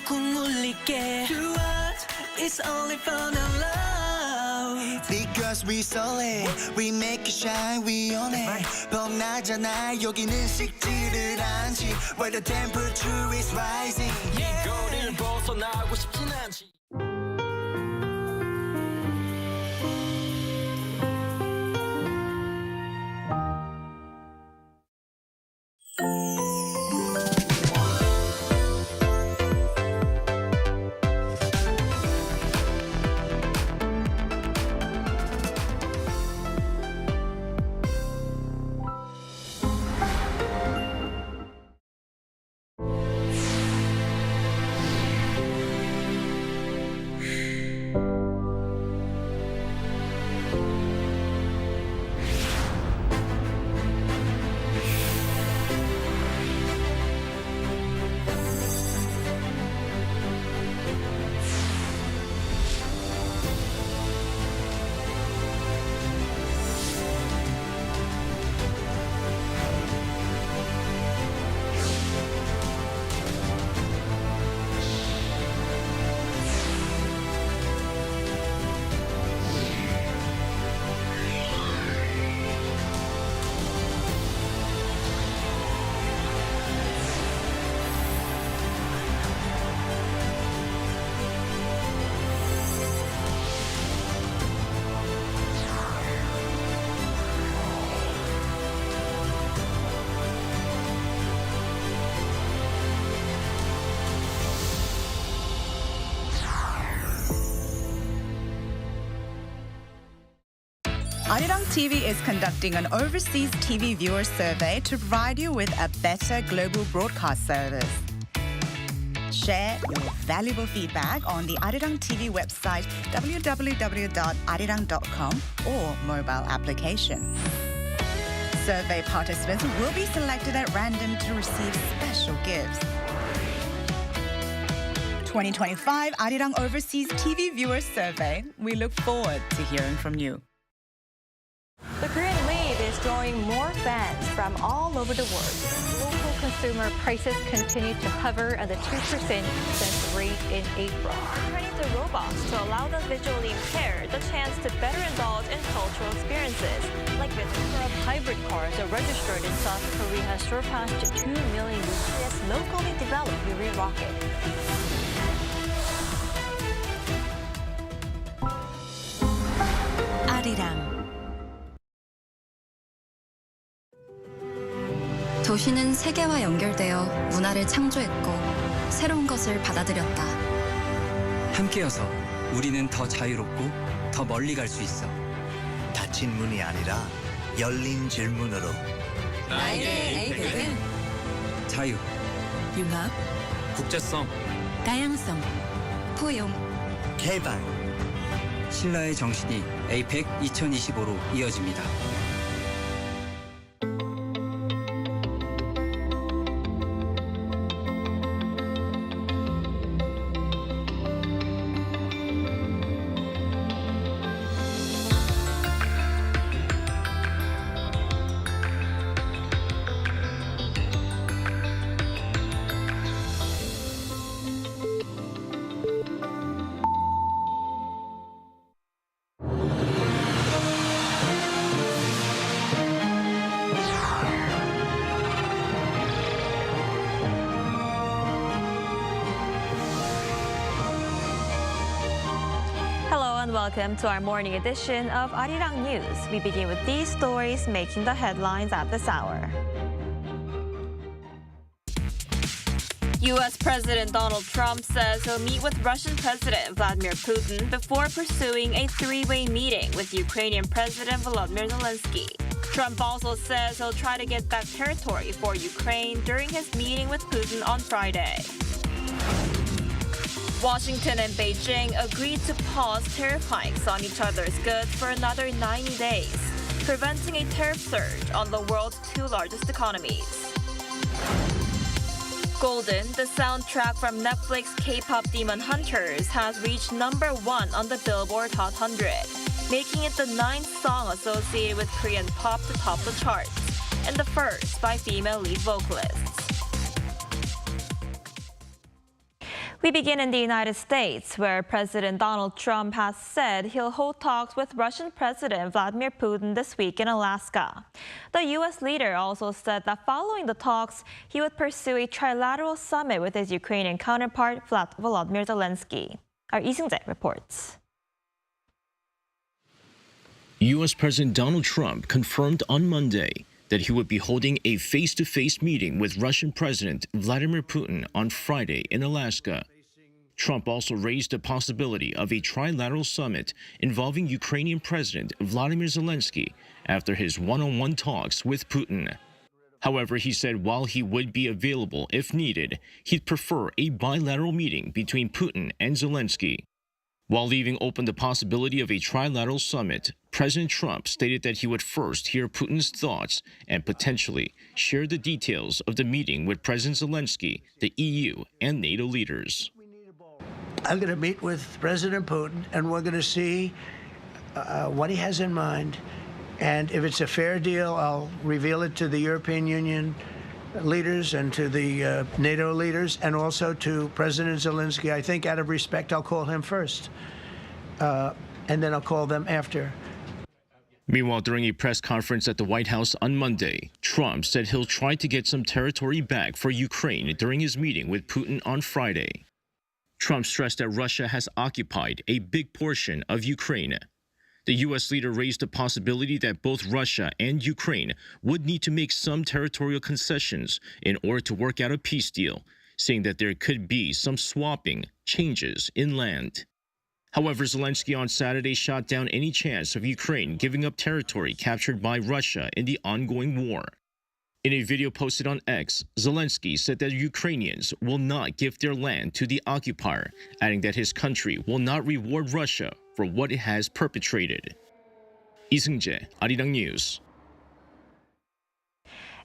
쿵쿵 울릴게 Do what? It's only for the love Because we solid We make it shine We own it 봄나잖아 여기는 식지를 않지 Where the temperature is rising 이거를 벗어나고 싶진 않지 Arirang TV is conducting an overseas TV viewer survey to provide you with a better global broadcast service. Share your valuable feedback on the Arirang TV website www.arirang.com or mobile application. Survey participants will be selected at random to receive special gifts. 2025 Arirang Overseas TV Viewers Survey. We look forward to hearing from you. The Korean wave is drawing more fans from all over the world. Local consumer prices continue to hover at the 2% since rate in April. Turning to robots to allow the visually impaired the chance to better indulge in cultural experiences. Like the number of hybrid cars are registered in South Korea has surpassed 2 million with this locally developed Yuri rocket. 아리랑 도시는 세계와 연결되어 문화를 창조했고 새로운 것을 받아들였다. 함께여서 우리는 더 자유롭고 더 멀리 갈 수 있어. 닫힌 문이 아니라 열린 질문으로 나에게 에이펙은 자유, 융합, 국제성, 다양성, 포용, 개발 신라의 정신이 에이펙 2025로 이어집니다. Welcome to our morning edition of Arirang News. We begin with these stories making the headlines at this hour. U.S. President Donald Trump says he'll meet with Russian President Vladimir Putin before pursuing a three-way meeting with Ukrainian President Volodymyr Zelensky. Trump also says he'll try to get back territory for Ukraine during his meeting with Putin on Friday. Washington and Beijing agreed to pause tariff hikes on each other's goods for another 90 days, preventing a tariff surge on the world's two largest economies. Golden, the soundtrack from Netflix K-pop Demon Hunters, has reached #1 on the Billboard Hot 100, making it the 9th song associated with Korean pop to top the charts, and the first by female lead vocalists. We begin in the United States, where President Donald Trump has said he'll hold talks with Russian President Vladimir Putin this week in Alaska. The U.S. leader also said that following the talks, he would pursue a trilateral summit with his Ukrainian counterpart, Volodymyr Zelensky. Our Lee Jae reports. U.S. President Donald Trump confirmed on Monday that he would be holding a face-to-face meeting with Russian President Vladimir Putin on Friday in Alaska. Trump also raised the possibility of a trilateral summit involving Ukrainian President Volodymyr Zelensky after his one-on-one talks with Putin. However, he said while he would be available if needed, he'd prefer a bilateral meeting between Putin and Zelensky. While leaving open the possibility of a trilateral summit, President Trump stated that he would first hear Putin's thoughts and potentially share the details of the meeting with President Zelensky, the EU, and NATO leaders. I'm going to meet with President Putin, and we're going to see what he has in mind. And if it's a fair deal, I'll reveal it to the European Union leaders and to the NATO leaders, and also to President Zelensky. I think out of respect, I'll call him first, and then I'll call them after. Meanwhile, during a press conference at the White House on Monday, Trump said he'll try to get some territory back for Ukraine during his meeting with Putin on Friday. Trump stressed that Russia has occupied a big portion of Ukraine. The U.S. leader raised the possibility that both Russia and Ukraine would need to make some territorial concessions in order to work out a peace deal, saying that there could be some swapping changes in land. However, Zelensky on Saturday shot down any chance of Ukraine giving up territory captured by Russia in the ongoing war. In a video posted on X, Zelensky said that Ukrainians will not give their land to the occupier, adding that his country will not reward Russia for what it has perpetrated. Lee Jae, Arirang News.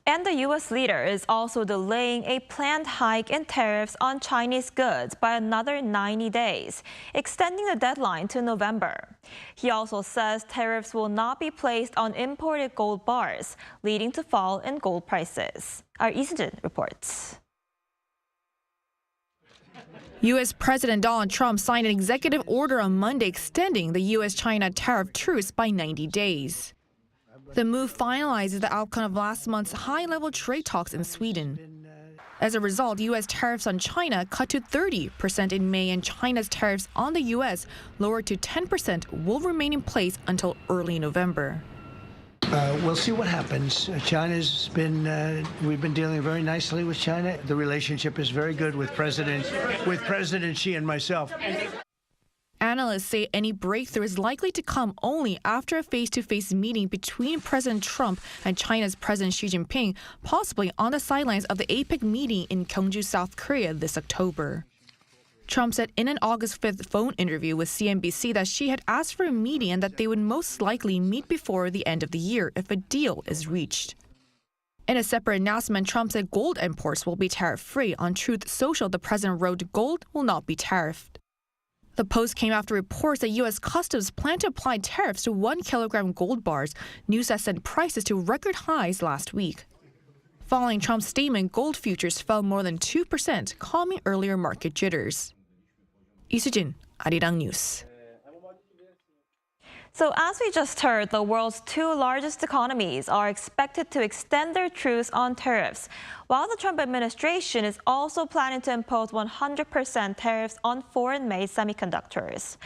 And the U.S. leader is also delaying a planned hike in tariffs on Chinese goods by another 90 days, extending the deadline to November. He also says tariffs will not be placed on imported gold bars, leading to fall in gold prices. Our Lee Jae reports. U.S. President Donald Trump signed an executive order on Monday extending the U.S.-China tariff truce by 90 days. The move finalizes the outcome of last month's high-level trade talks in Sweden. As a result, U.S. tariffs on China cut to 30% in May, and China's tariffs on the U.S. lowered to 10% will remain in place until early November. We'll see what happens. We've been dealing very nicely with China. The relationship is very good with President Xi and myself. Analysts say any breakthrough is likely to come only after a face-to-face meeting between President Trump and China's President Xi Jinping, possibly on the sidelines of the APEC meeting in Gyeongju, South Korea this October. Trump said in an August 5th phone interview with CNBC that Xi had asked for a meeting and that they would most likely meet before the end of the year if a deal is reached. In a separate announcement, Trump said gold imports will be tariff-free. On Truth Social, the president wrote gold will not be tariffed. The post came after reports that U.S. Customs plan to apply tariffs to 1 kilogram gold bars, news that sent prices to record highs last week. Following Trump's statement, gold futures fell more than 2%, calming earlier market jitters. 이수진, Arirang News. So as we just heard, the world's two largest economies are expected to extend their truce on tariffs, while the Trump administration is also planning to impose 100% tariffs on foreign-made semiconductors.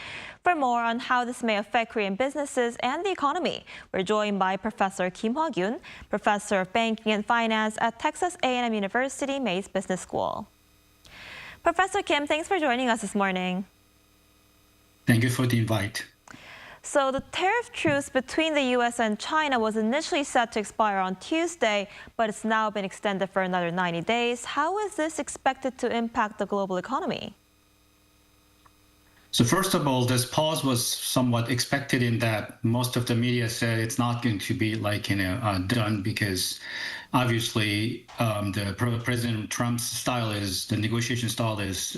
For more on how this may affect Korean businesses and the economy, we're joined by Professor Kim Hwa-gyun, Professor of Banking and Finance at Texas A&M University Mays Business School. Professor Kim, thanks for joining us this morning. Thank you for the invite. So the tariff truce between the U.S. and China was initially set to expire on Tuesday, but it's now been extended for another 90 days. How is this expected to impact the global economy? So first of all, this pause was somewhat expected in that most of the media said it's not going to be done because obviously the President Trump's style is, the negotiation style is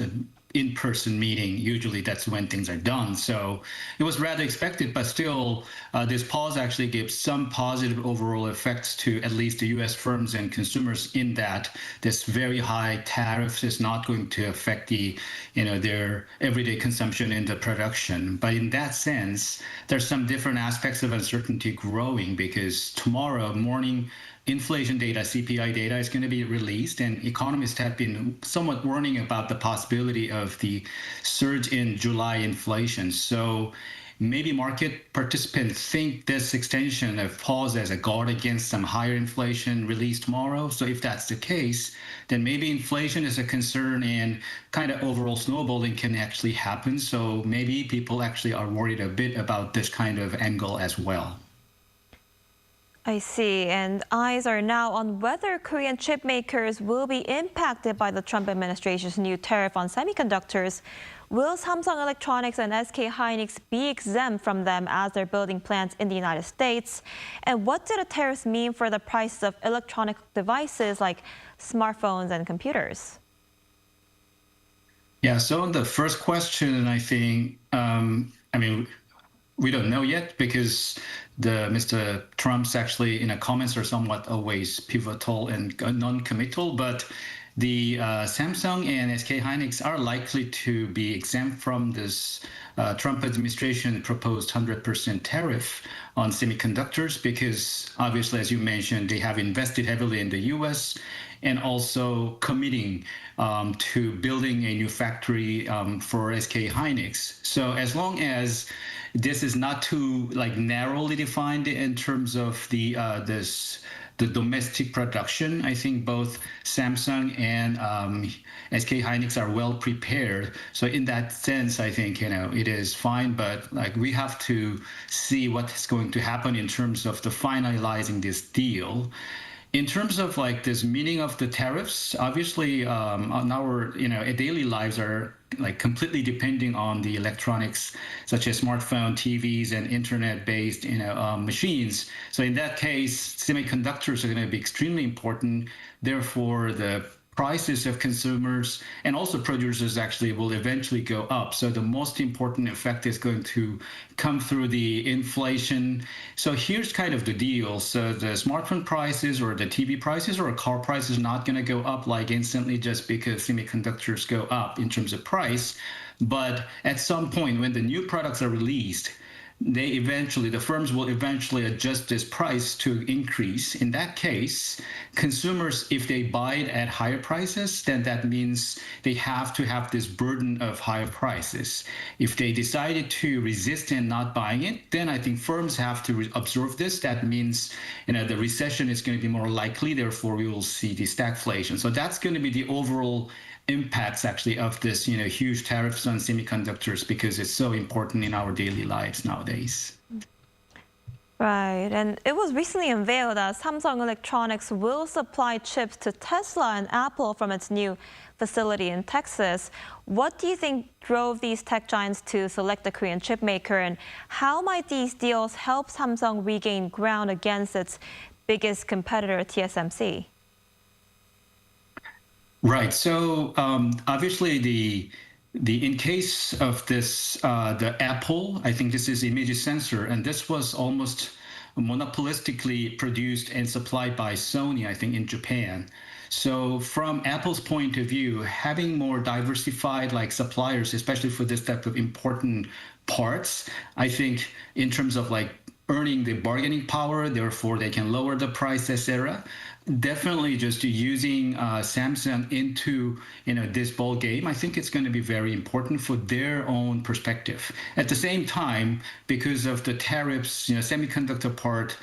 in-person meeting. Usually that's when things are done. So it was rather expected, but still this pause actually gives some positive overall effects to at least the US firms and consumers, in that this very high tariffs is not going to affect their everyday consumption in the production. But in that sense, there's some different aspects of uncertainty growing, because tomorrow morning inflation data, CPI data, is going to be released, and economists have been somewhat warning about the possibility of the surge in July inflation. So maybe market participants think this extension of pause as a guard against some higher inflation released tomorrow. So if that's the case, then maybe inflation is a concern and kind of overall snowballing can actually happen. So maybe people actually are worried a bit about this kind of angle as well. I see. And eyes are now on whether Korean chip makers will be impacted by the Trump administration's new tariff on semiconductors. Will Samsung Electronics and SK hynix be exempt from them as they're building plants in the United States? And what do the tariffs mean for the prices of electronic devices like smartphones and computers? Yeah, so on the first question, I think, we don't know yet, because Mr. Trump's actually comments are somewhat always pivotal and non-committal, but the Samsung and SK hynix are likely to be exempt from this Trump administration proposed 100% tariff on semiconductors, because obviously, as you mentioned, they have invested heavily in the US and also committing to building a new factory for SK hynix. So as long as this is not too narrowly defined in terms of the domestic production, I think both Samsung and SK hynix are well prepared. So in that sense, I think it is fine. But we have to see what's going to happen in terms of the finalizing this deal. In terms of this meaning of the tariffs, obviously on our daily lives are completely depending on the electronics such as smartphone, TVs, and internet-based machines. So in that case, semiconductors are going to be extremely important. Therefore, the prices of consumers and also producers actually will eventually go up. So the most important effect is going to come through the inflation. So here's kind of the deal. So the smartphone prices or the TV prices or a car price is not going to go up instantly just because semiconductors go up in terms of price. But at some point when the new products are released, the firms will eventually adjust this price to increase. In that case, consumers, if they buy it at higher prices, then that means they have to have this burden of higher prices. If they decided to resist and not buying it, then I think firms have to absorb this. That means the recession is going to be more likely. Therefore, we will see the stagflation. So that's going to be the overall impacts actually of this huge tariffs on semiconductors, because it's so important in our daily lives nowadays. Right, and it was recently unveiled that Samsung Electronics will supply chips to Tesla and Apple from its new facility in Texas. What do you think drove these tech giants to select the Korean chip maker, and how might these deals help Samsung regain ground against its biggest competitor, TSMC? Right. So obviously, in case of this, the Apple, I think this is image sensor, and this was almost monopolistically produced and supplied by Sony, I think, in Japan. So from Apple's point of view, having more diversified suppliers, especially for this type of important parts, I think in terms of earning the bargaining power, therefore they can lower the price, etc. Definitely just using Samsung into this ball game, I think it's going to be very important for their own perspective. At the same time, because of the tariffs, semiconductor part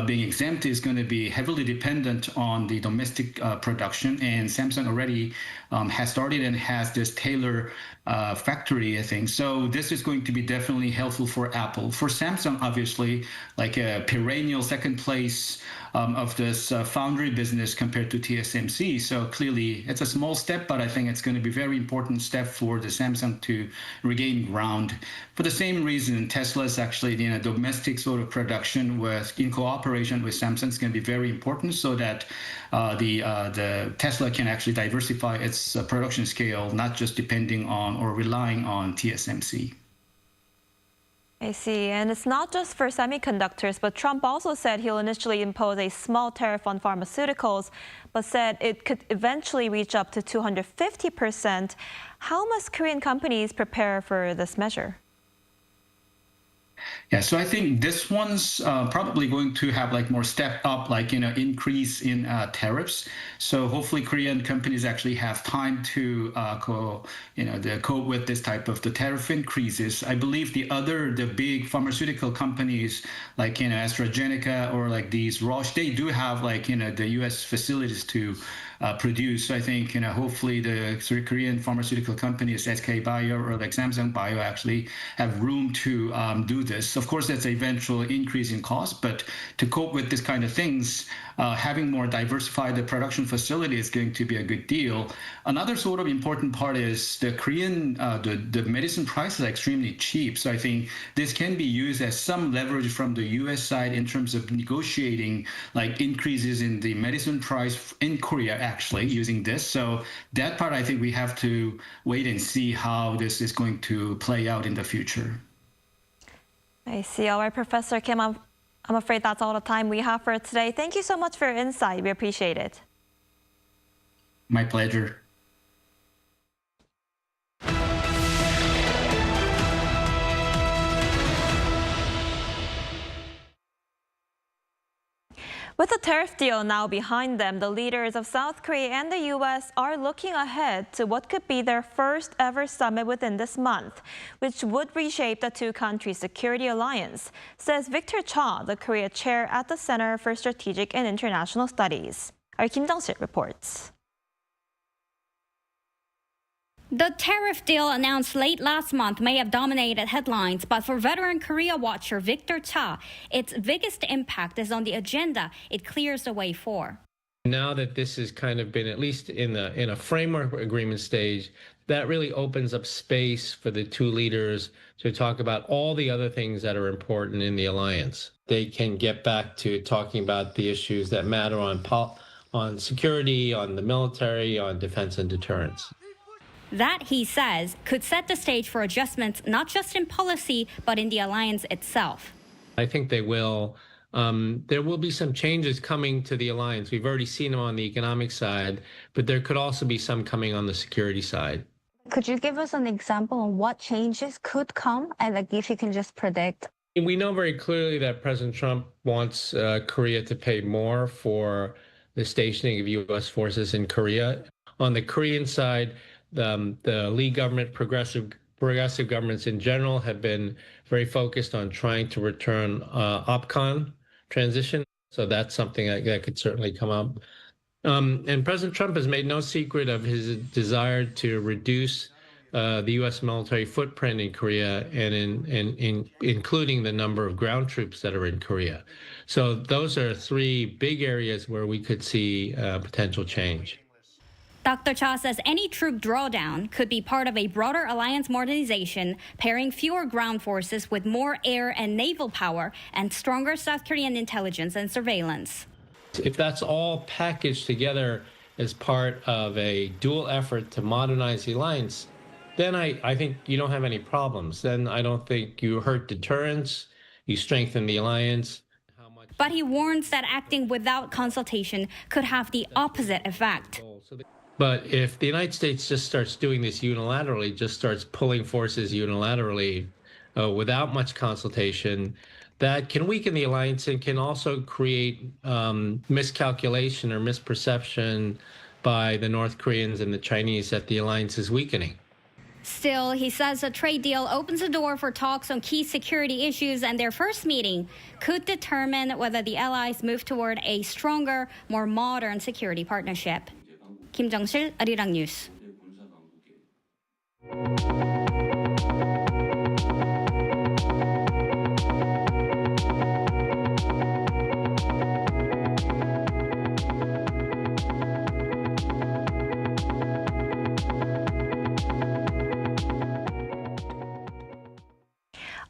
being exempt is going to be heavily dependent on the domestic production, and Samsung already has started and has this Taylor factory, I think. So this is going to be definitely helpful for Apple. For Samsung, obviously, a perennial second place of this foundry business compared to TSMC. So clearly, it's a small step, but I think it's going to be a very important step for the Samsung to regain ground. For the same reason, Tesla's actually domestic sort of production in cooperation with Samsung is going to be very important, so that the Tesla can actually diversify its production scale, not just depending on or relying on TSMC. I see. And it's not just for semiconductors, but Trump also said he'll initially impose a small tariff on pharmaceuticals, but said it could eventually reach up to 250%. How must Korean companies prepare for this measure? Yeah, so I think this one's probably going to have more step up, increase in tariffs. So hopefully Korean companies actually have time to cope with this type of the tariff increases. I believe the big pharmaceutical companies like AstraZeneca or these Roche, they do have the U.S. facilities to produce. So I think hopefully the Korean pharmaceutical companies, SK Bio or Samsung Bio, actually have room to do this. Of course, that's an eventual increase in cost, but to cope with this kind of things, having more diversified the production facility is going to be a good deal. Another sort of important part is the Korean, the medicine prices are extremely cheap. So I think this can be used as some leverage from the U.S. side in terms of negotiating increases in the medicine price in Korea, actually using this. So that part, I think we have to wait and see how this is going to play out in the future. I see. All right, Professor Kim, I'm afraid that's all the time we have for today. Thank you so much for your insight. We appreciate it. My pleasure. With the tariff deal now behind them, the leaders of South Korea and the U.S. are looking ahead to what could be their first ever summit within this month, which would reshape the two countries' security alliance, says Victor Cha, the Korea chair at the Center for Strategic and International Studies. Our Kim Jung-sil reports. The tariff deal announced late last month may have dominated headlines, but for veteran Korea watcher Victor Cha, its biggest impact is on the agenda it clears the way for. Now that this has kind of been at least in a framework agreement stage, that really opens up space for the two leaders to talk about all the other things that are important in the alliance. They can get back to talking about the issues that matter on security, on the military, on defense and deterrence. That, he says, could set the stage for adjustments not just in policy, but in the alliance itself. I think they will. There will be some changes coming to the alliance. We've already seen them on the economic side, but there could also be some coming on the security side. Could you give us an example on what changes could come, and if you can just predict? We know very clearly that President Trump wants Korea to pay more for the stationing of U.S. forces in Korea. On the Korean side, the Lee government, progressive governments in general, have been very focused on trying to return OPCON transition. So that's something that could certainly come up. And President Trump has made no secret of his desire to reduce the U.S. military footprint in Korea, and in including the number of ground troops that are in Korea. So those are three big areas where we could see potential change. Dr. Cha says any troop drawdown could be part of a broader alliance modernization, pairing fewer ground forces with more air and naval power and stronger South Korean intelligence and surveillance. If that's all packaged together as part of a dual effort to modernize the alliance, then I think you don't have any problems. Then I don't think you hurt deterrence, you strengthen the alliance. But he warns that acting without consultation could have the opposite effect. But if the United States just starts doing this unilaterally, just starts pulling forces unilaterally without much consultation, that can weaken the alliance and can also create miscalculation or misperception by the North Koreans and the Chinese that the alliance is weakening. Still, he says a trade deal opens the door for talks on key security issues, and their first meeting could determine whether the allies move toward a stronger, more modern security partnership. Kim Jung-sil, Arirang News.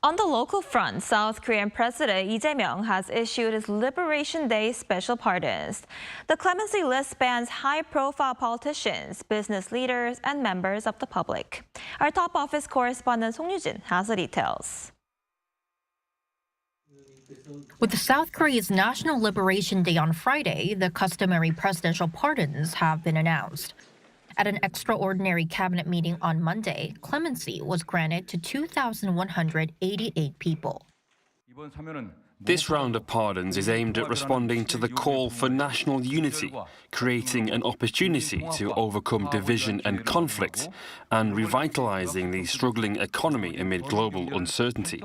On the local front, South Korean President Lee Jae Myung has issued his Liberation Day special pardons. The clemency list spans high-profile politicians, business leaders, and members of the public. Our top office correspondent Song Yujin has the details. With South Korea's National Liberation Day on Friday, the customary presidential pardons have been announced. At an extraordinary cabinet meeting on Monday, clemency was granted to 2,188 people. This round of pardons is aimed at responding to the call for national unity, creating an opportunity to overcome division and conflict, and revitalizing the struggling economy amid global uncertainty.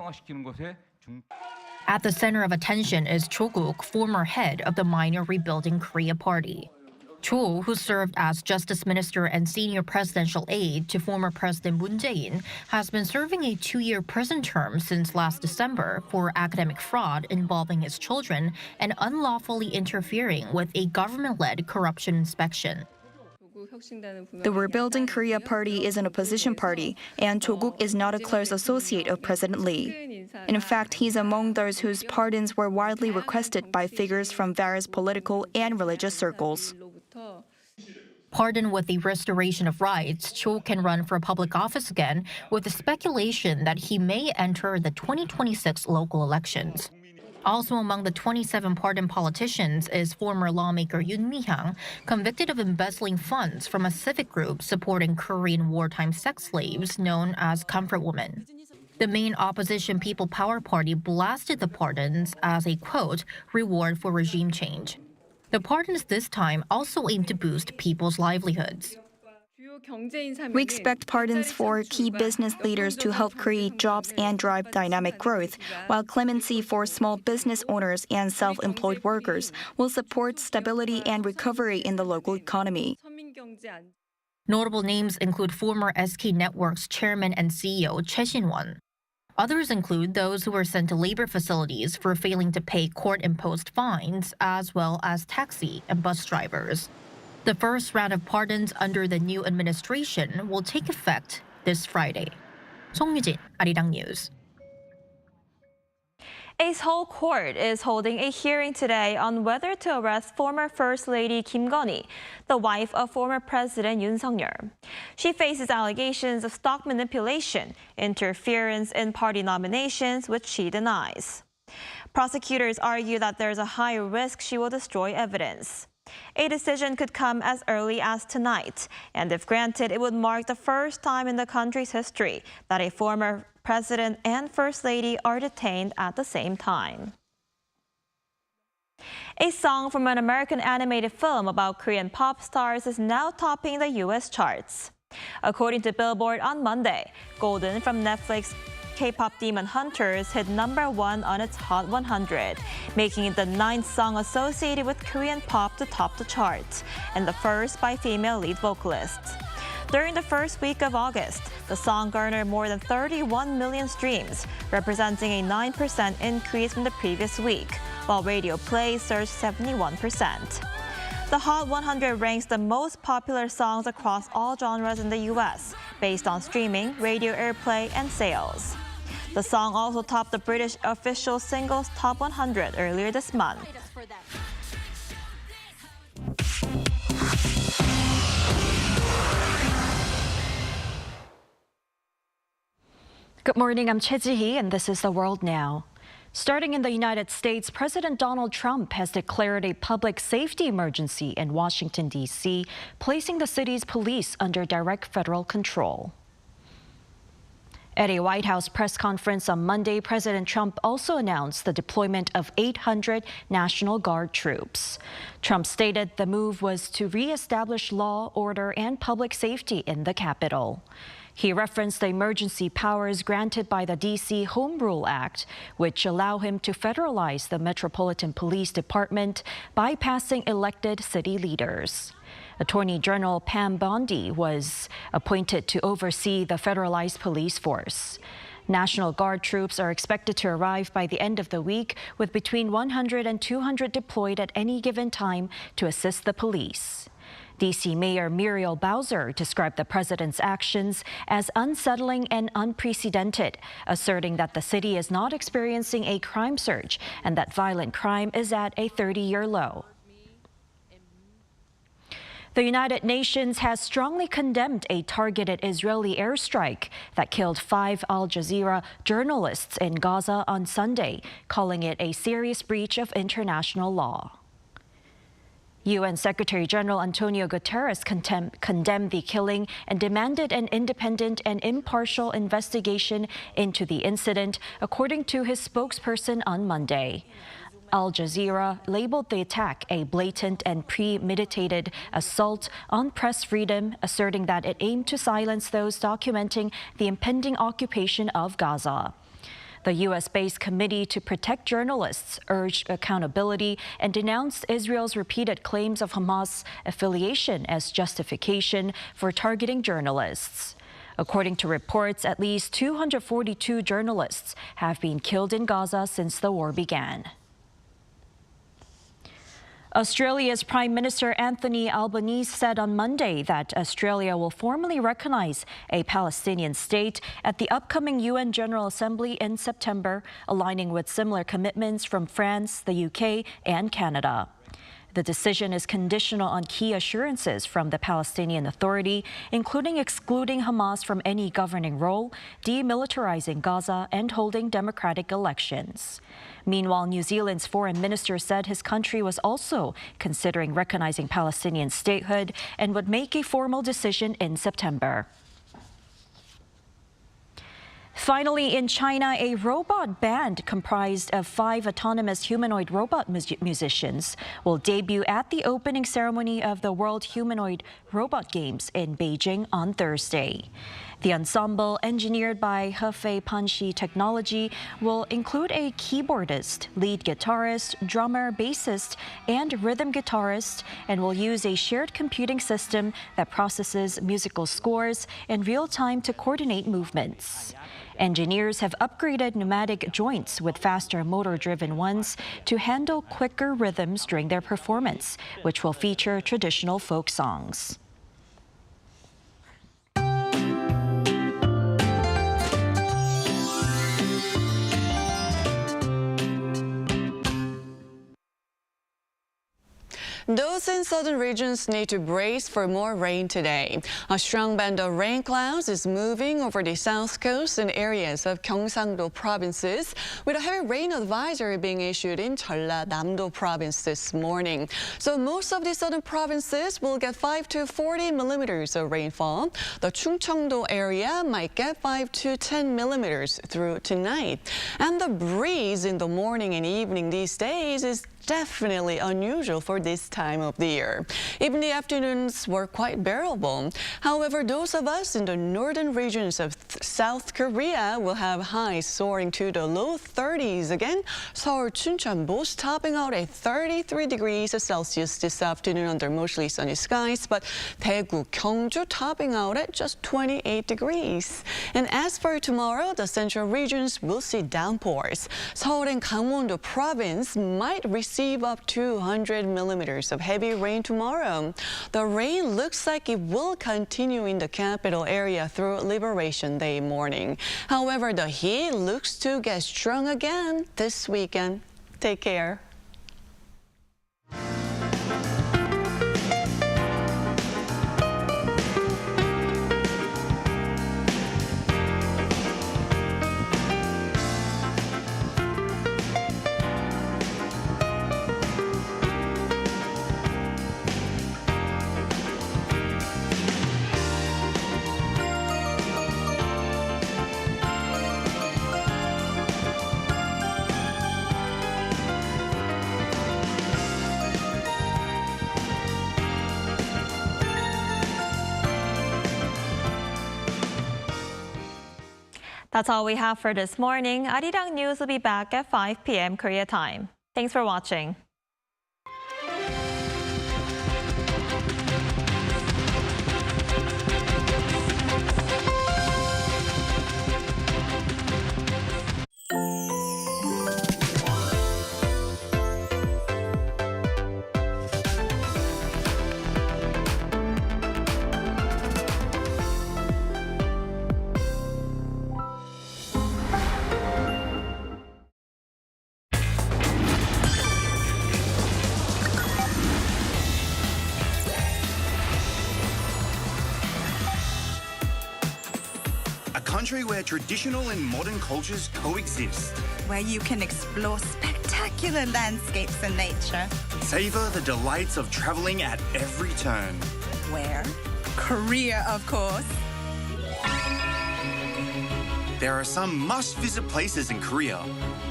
At the center of attention is Cho Guk, former head of the minor Rebuilding Korea Party. Cho, who served as Justice Minister and senior presidential aide to former President Moon Jae-in, has been serving a 2-year prison term since last December for academic fraud involving his children and unlawfully interfering with a government-led corruption inspection. The Rebuilding Korea Party is an opposition party, and Cho Guk is not a close associate of President Lee. In fact, he's among those whose pardons were widely requested by figures from various political and religious circles. Pardoned with the restoration of rights, Cho can run for public office again, with the speculation that he may enter the 2026 local elections. Also among the 27 pardoned politicians is former lawmaker Yoon Mi-hyang, convicted of embezzling funds from a civic group supporting Korean wartime sex slaves known as comfort women. The main opposition People Power Party blasted the pardons as a, quote, reward for regime change. The pardons this time also aim to boost people's livelihoods. We expect pardons for key business leaders to help create jobs and drive dynamic growth, while clemency for small business owners and self-employed workers will support stability and recovery in the local economy. Notable names include former SK Network's chairman and CEO Choi Shin-won. Others include those who were sent to labor facilities for failing to pay court-imposed fines, as well as taxi and bus drivers. The first round of pardons under the new administration will take effect this Friday. Song Yujin, Arirang News. A Seoul court is holding a hearing today on whether to arrest former First Lady Kim Keon Hee, the wife of former President Yoon Suk-yeol. She faces allegations of stock manipulation, interference in party nominations, which she denies. Prosecutors argue that there's a high risk she will destroy evidence. A decision could come as early as tonight, and if granted, it would mark the first time in the country's history that a former president and first lady are detained at the same time. A song from an American animated film about Korean pop stars is now topping the U.S. charts. According to Billboard on Monday, Golden from Netflix KPop Demon Hunters hit #1 on its Hot 100, making it the 9th song associated with Korean pop to top the chart, and the first by female lead vocalists. During the first week of August, the song garnered more than 31 million streams, representing a 9% increase from the previous week, while radio plays surged 71%. The Hot 100 ranks the most popular songs across all genres in the U.S., based on streaming, radio airplay, and sales. The song also topped the British official singles Top 100 earlier this month. Good morning, I'm Choi Ji-hee, and this is The World Now. Starting in the United States, President Donald Trump has declared a public safety emergency in Washington, D.C., placing the city's police under direct federal control. At a White House press conference on Monday, President Trump also announced the deployment of 800 National Guard troops. Trump stated the move was to reestablish law, order, and public safety in the Capitol. He referenced the emergency powers granted by the D.C. Home Rule Act, which allow him to federalize the Metropolitan Police Department, bypassing elected city leaders. Attorney General Pam Bondi was appointed to oversee the federalized police force. National Guard troops are expected to arrive by the end of the week, with between 100 and 200 deployed at any given time to assist the police. D.C. Mayor Muriel Bowser described the president's actions as unsettling and unprecedented, asserting that the city is not experiencing a crime surge and that violent crime is at a 30-year low. The United Nations has strongly condemned a targeted Israeli airstrike that killed 5 Al Jazeera journalists in Gaza on Sunday, calling it a serious breach of international law. UN Secretary General Antonio Guterres condemned the killing and demanded an independent and impartial investigation into the incident, according to his spokesperson on Monday. Al Jazeera labeled the attack a blatant and premeditated assault on press freedom, asserting that it aimed to silence those documenting the impending occupation of Gaza. The U.S.-based Committee to Protect Journalists urged accountability and denounced Israel's repeated claims of Hamas affiliation as justification for targeting journalists. According to reports, at least 242 journalists have been killed in Gaza since the war began. Australia's Prime Minister Anthony Albanese said on Monday that Australia will formally recognize a Palestinian state at the upcoming UN General Assembly in September, aligning with similar commitments from France, the UK, and Canada. The decision is conditional on key assurances from the Palestinian Authority, including excluding Hamas from any governing role, demilitarizing Gaza, and holding democratic elections. Meanwhile, New Zealand's foreign minister said his country was also considering recognizing Palestinian statehood and would make a formal decision in September. Finally, in China, a robot band comprised of 5 autonomous humanoid robot musicians will debut at the opening ceremony of the World Humanoid Robot Games in Beijing on Thursday. The ensemble, engineered by Hefei Panxi Technology, will include a keyboardist, lead guitarist, drummer, bassist, and rhythm guitarist, and will use a shared computing system that processes musical scores in real time to coordinate movements. Engineers have upgraded pneumatic joints with faster motor-driven ones to handle quicker rhythms during their performance, which will feature traditional folk songs. Those in southern regions need to brace for more rain today. A strong band of rain clouds is moving over the south coast and areas of Gyeongsang-do provinces, with a heavy rain advisory being issued in Jeollanam-do province this morning. So most of the southern provinces will get 5 to 40 millimeters of rainfall. The Chungcheong-do area might get 5 to 10 millimeters through tonight. And the breeze in the morning and evening these days is definitely unusual for this time of the year. Even the afternoons were quite bearable. However, those of us in the northern regions of South Korea will have highs soaring to the low 30s again. Seoul, Chuncheon both topping out at 33 degrees Celsius this afternoon under mostly sunny skies, but Daegu, Gyeongju topping out at just 28 degrees. And as for tomorrow, the central regions will see downpours. Seoul and Gangwon-do province might receive up to 100 millimeters of heavy rain tomorrow. The rain looks like it will continue in the capital area through Liberation Day morning. However, the heat looks to get strong again this weekend. Take care. That's all we have for this morning. Arirang News will be back at 5 p.m. Korea time. Thanks for watching. country where traditional and modern cultures coexist. Where you can explore spectacular landscapes and nature. Savor the delights of traveling at every turn. Where? Korea, of course. There are some must-visit places in Korea.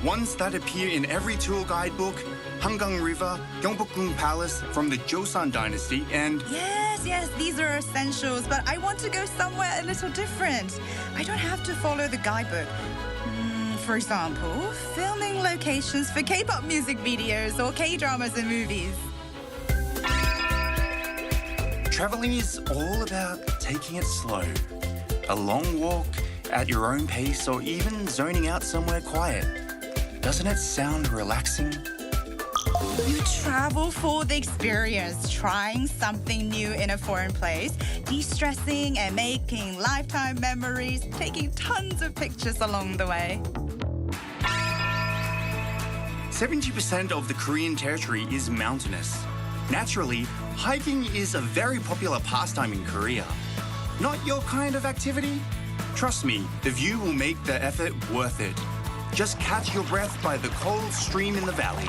Ones that appear in every tour guidebook: Hangang River, Gyeongbokgung Palace from the Joseon Dynasty, and... Yes, these are essentials, but I want to go somewhere a little different. I don't have to follow the guidebook. For example, filming locations for K-pop music videos or K-dramas and movies. Traveling is all about taking it slow. A long walk at your own pace, or even zoning out somewhere quiet. Doesn't it sound relaxing? You travel for the experience, trying something new in a foreign place, de-stressing and making lifetime memories, taking tons of pictures along the way. 70% of the Korean territory is mountainous. Naturally, hiking is a very popular pastime in Korea. Not your kind of activity? Trust me, the view will make the effort worth it. Just catch your breath by the cold stream in the valley.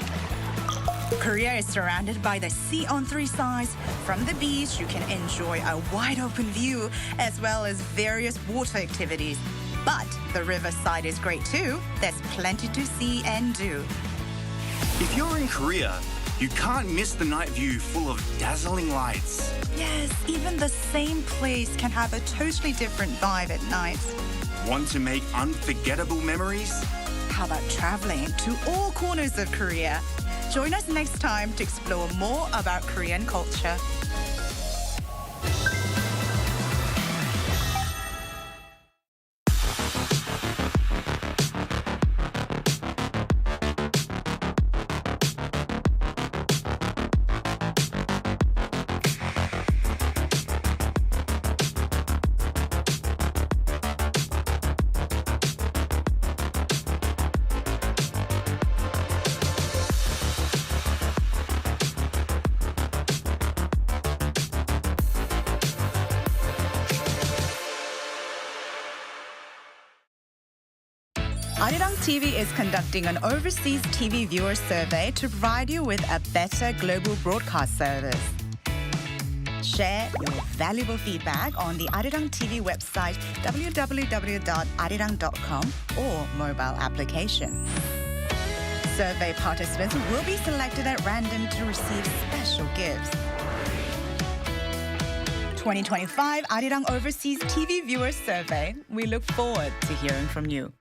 Korea is surrounded by the sea on three sides. From the beach, you can enjoy a wide open view as well as various water activities. But the riverside is great too. There's plenty to see and do. If you're in Korea, you can't miss the night view full of dazzling lights. Yes, even the same place can have a totally different vibe at night. Want to make unforgettable memories? How about traveling to all corners of Korea? Join us next time to explore more about Korean culture. Arirang TV is conducting an overseas TV viewer survey to provide you with a better global broadcast service. Share your valuable feedback on the Arirang TV website www.arirang.com or mobile application. Survey participants will be selected at random to receive special gifts. 2025 Arirang Overseas TV Viewer Survey. We look forward to hearing from you.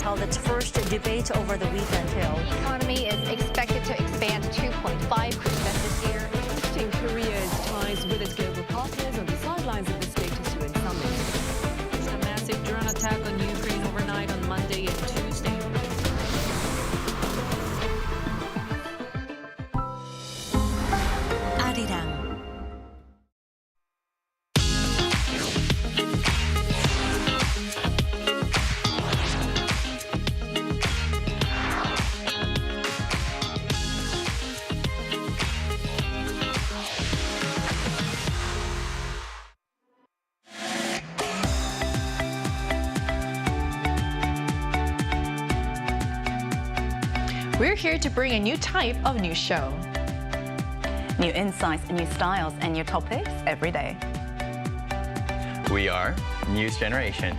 Held its first debate over the weekend. The economy is expected to expand 2.5% this year. Boosting Korea's ties with its global partners on the sidelines of the Status UN summit. A massive drone attack on Ukraine overnight on Monday and Tuesday. Arirang. We're here to bring a new type of news show. New insights, new styles, and new topics every day. We are News Generation.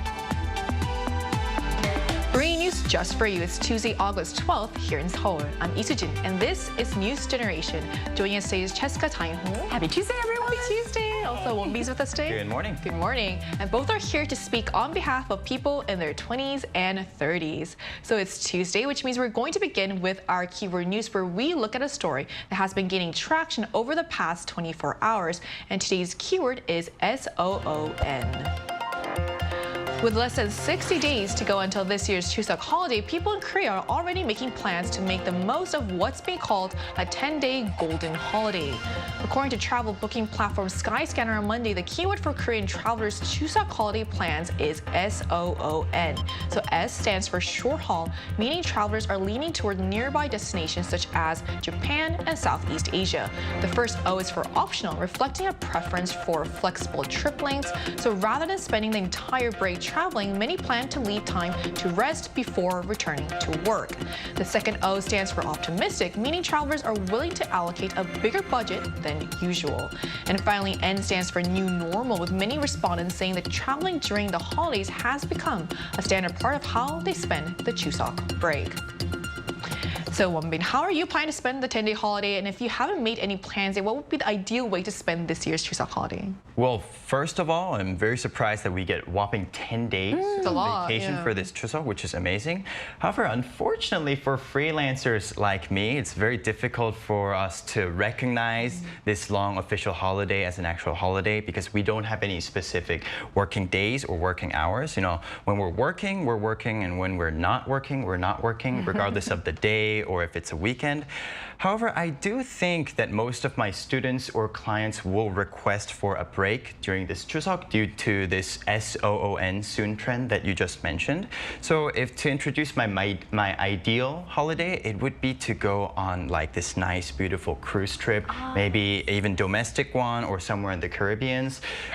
Bringing news just for you. It's Tuesday, August 12th here in Seoul. I'm Lee Soo-jin, and this is News Generation. Joining us today is Cheska Tae-ho. Happy Tuesday, everyone! Happy Tuesday! Also, Wonbi's with us today. Good morning. Good morning. And both are here to speak on behalf of people in their 20s and 30s. So it's Tuesday, which means we're going to begin with our keyword news, where we look at a story that has been gaining traction over the past 24 hours. And today's keyword is SOON. With less than 60 days to go until this year's Chuseok holiday, people in Korea are already making plans to make the most of what's being called a 10-day golden holiday. According to travel booking platform Skyscanner on Monday, the keyword for Korean travelers' Chuseok holiday plans is SOON. So S stands for short haul, meaning travelers are leaning toward nearby destinations such as Japan and Southeast Asia. The first O is for optional, reflecting a preference for flexible trip lengths. So rather than spending the entire break traveling, many plan to leave time to rest before returning to work. The second O stands for optimistic, meaning travelers are willing to allocate a bigger budget than usual. And finally, N stands for new normal, with many respondents saying that traveling during the holidays has become a standard part of how they spend the Chuseok break. So, Wonbin, how are you planning to spend the 10-day holiday? And if you haven't made any plans yet, what would be the ideal way to spend this year's Chuseok holiday? Well, first of all, I'm very surprised that we get whopping 10 days of vacation for this Chuseok, which is amazing. However, unfortunately for freelancers like me, it's very difficult for us to recognize this long official holiday as an actual holiday because we don't have any specific working days or working hours. You know, when we're working, and when we're not working, regardless of the day or if it's a weekend. However, I do think that most of my students or clients will request for a break during this Chuseok due to this SOON soon trend that you just mentioned. So if to introduce my ideal holiday, it would be to go on like this nice, beautiful cruise trip, maybe even domestic one or somewhere in the Caribbean.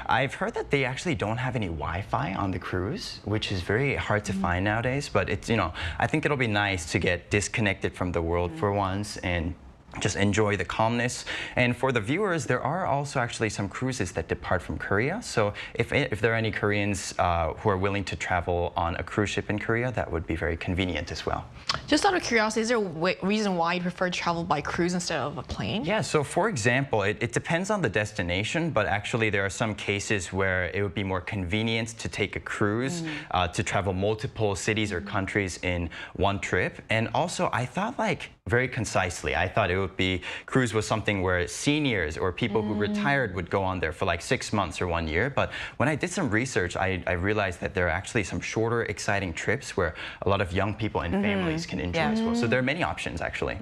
I've heard that they actually don't have any Wi-Fi on the cruise, which is very hard to find nowadays, but it's, you know, I think it'll be nice to get disconnected from the world for once and just enjoy the calmness. And for the viewers, there are also actually some cruises that depart from Korea. So if there are any Koreans who are willing to travel on a cruise ship in Korea, that would be very convenient as well. Just out of curiosity, is there a reason why you prefer to travel by cruise instead of a plane? Yeah, so for example, it depends on the destination, but actually there are some cases where it would be more convenient to take a cruise to travel multiple cities or countries in one trip. And also, I thought very concisely, I thought it would be cruise was something where seniors or people who retired would go on there for like 6 months or 1 year. But when I did some research, I realized that there are actually some shorter, exciting trips where a lot of young people and families can enjoy as well. So there are many options actually.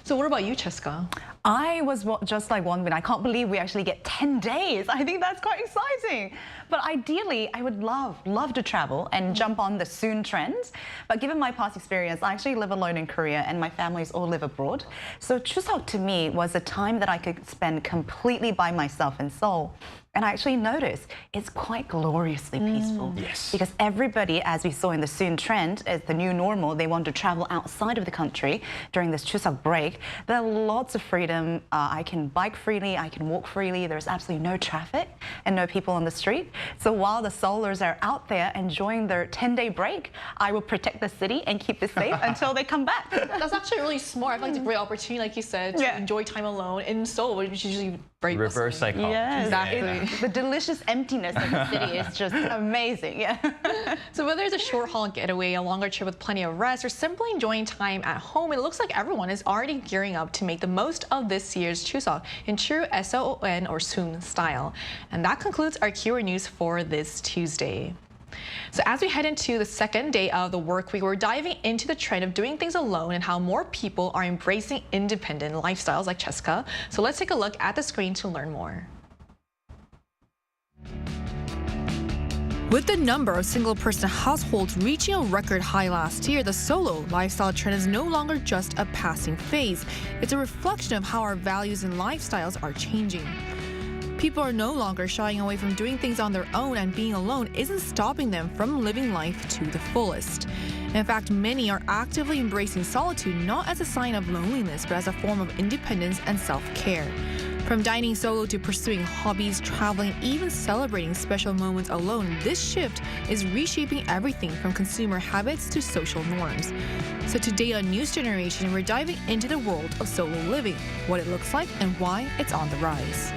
So what about you, Cheska? I was just like Wonbin. I can't believe we actually get 10 days. I think that's quite exciting. But ideally, I would love to travel and jump on the soon trends. But given my past experience, I actually live alone in Korea and my families all live abroad. So Chuseok to me was a time that I could spend completely by myself in Seoul. And I actually noticed it's quite gloriously peaceful. Yes. Because everybody, as we saw in the soon trend, as the new normal, they want to travel outside of the country during this Chuseok break. There are lots of freedom. I can bike freely, I can walk freely. There's absolutely no traffic and no people on the street. So while the Seoulers are out there enjoying their 10-day break, I will protect the city and keep it safe until they come back. That's actually really smart. I feel like it's a great opportunity, like you said, to enjoy time alone in Seoul, which is usually very reverse psychology. Yes, exactly. The delicious emptiness of the city is just amazing. Yeah. So whether it's a short haul getaway, a longer trip with plenty of rest, or simply enjoying time at home, it looks like everyone is already gearing up to make the most of this year's Chuseok in true SOON or soon style. And that concludes our keyword news for this Tuesday. So as we head into the second day of the work week, we're diving into the trend of doing things alone and how more people are embracing independent lifestyles like Cheska. So let's take a look at the screen to learn more. With the number of single-person households reaching a record high last year, the solo lifestyle trend is no longer just a passing phase. It's a reflection of how our values and lifestyles are changing. People are no longer shying away from doing things on their own, and being alone isn't stopping them from living life to the fullest. In fact, many are actively embracing solitude not as a sign of loneliness, but as a form of independence and self-care. From dining solo to pursuing hobbies, traveling, even celebrating special moments alone, this shift is reshaping everything from consumer habits to social norms. So today on News Generation, we're diving into the world of solo living, what it looks like and why it's on the rise.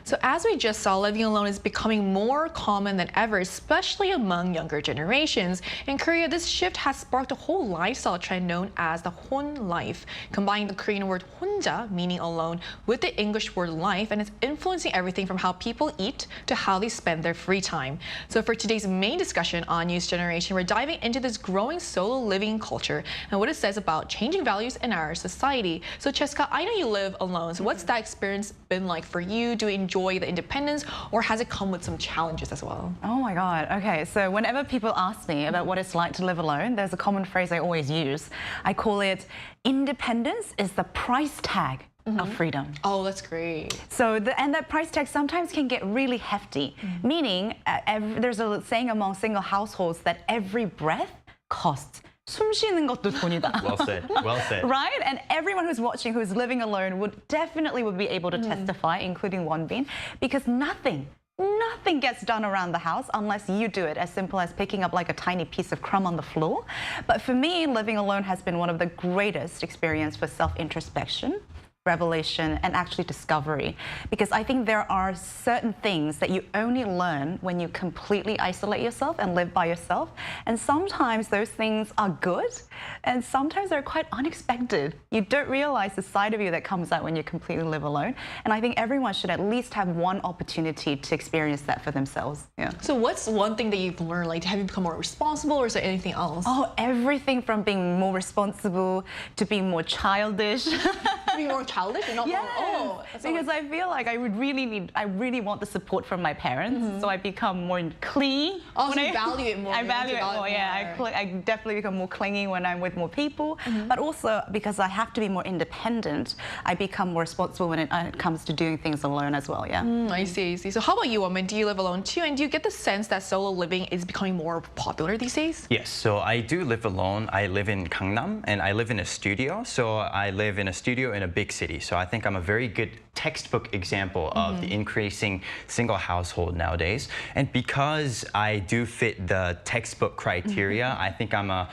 So as we just saw, living alone is becoming more common than ever, especially among younger generations. In Korea, this shift has sparked a whole lifestyle trend known as the Hon life, combining the Korean word 혼자, meaning alone, with the English word life, and it's influencing everything from how people eat to how they spend their free time. So for today's main discussion on News Generation, we're diving into this growing solo living culture and what it says about changing values in our society. So Cheska, I know you live alone, so what's that experience been like for you? Do you enjoy the independence, or has it come with some challenges as well? Oh my God. Okay, so whenever people ask me about what it's like to live alone, there's a common phrase I always use. I call it, independence is the price tag of freedom. Oh, that's great. So, that price tag sometimes can get really hefty, meaning there's a saying among single households that every breath costs. 숨 쉬는 것도 돈이다. Well said. Well said. Right? And everyone who's watching, who's living alone, would be able to testify, including Wonbin, because nothing gets done around the house unless you do it, as simple as picking up like a tiny piece of crumb on the floor. But for me, living alone has been one of the greatest experiences for self-introspection, revelation, and actually discovery, because I think there are certain things that you only learn when you completely isolate yourself and live by yourself, and sometimes those things are good and sometimes they're quite unexpected. You don't realize the side of you that comes out when you completely live alone, and I think everyone should at least have one opportunity to experience that for themselves. Yeah. So what's one thing that you've learned? Like, have you become more responsible, or is there anything else? Oh, everything from being more responsible to being more childish. Being more childish and not more, because I feel like I really want the support from my parents, so I become more clingy. Oh, so you value it more. I value it more, yeah. I definitely become more clingy when I'm with more people, but also because I have to be more independent, I become more responsible when it comes to doing things alone as well, yeah. I see. So how about you, Woman? Do you live alone too? And do you get the sense that solo living is becoming more popular these days? Yes, so I do live alone. I live in Gangnam and I live in a studio. So I live in a studio in a big city. So I think I'm a very good textbook example of the increasing single household nowadays. And because I do fit the textbook criteria, I think I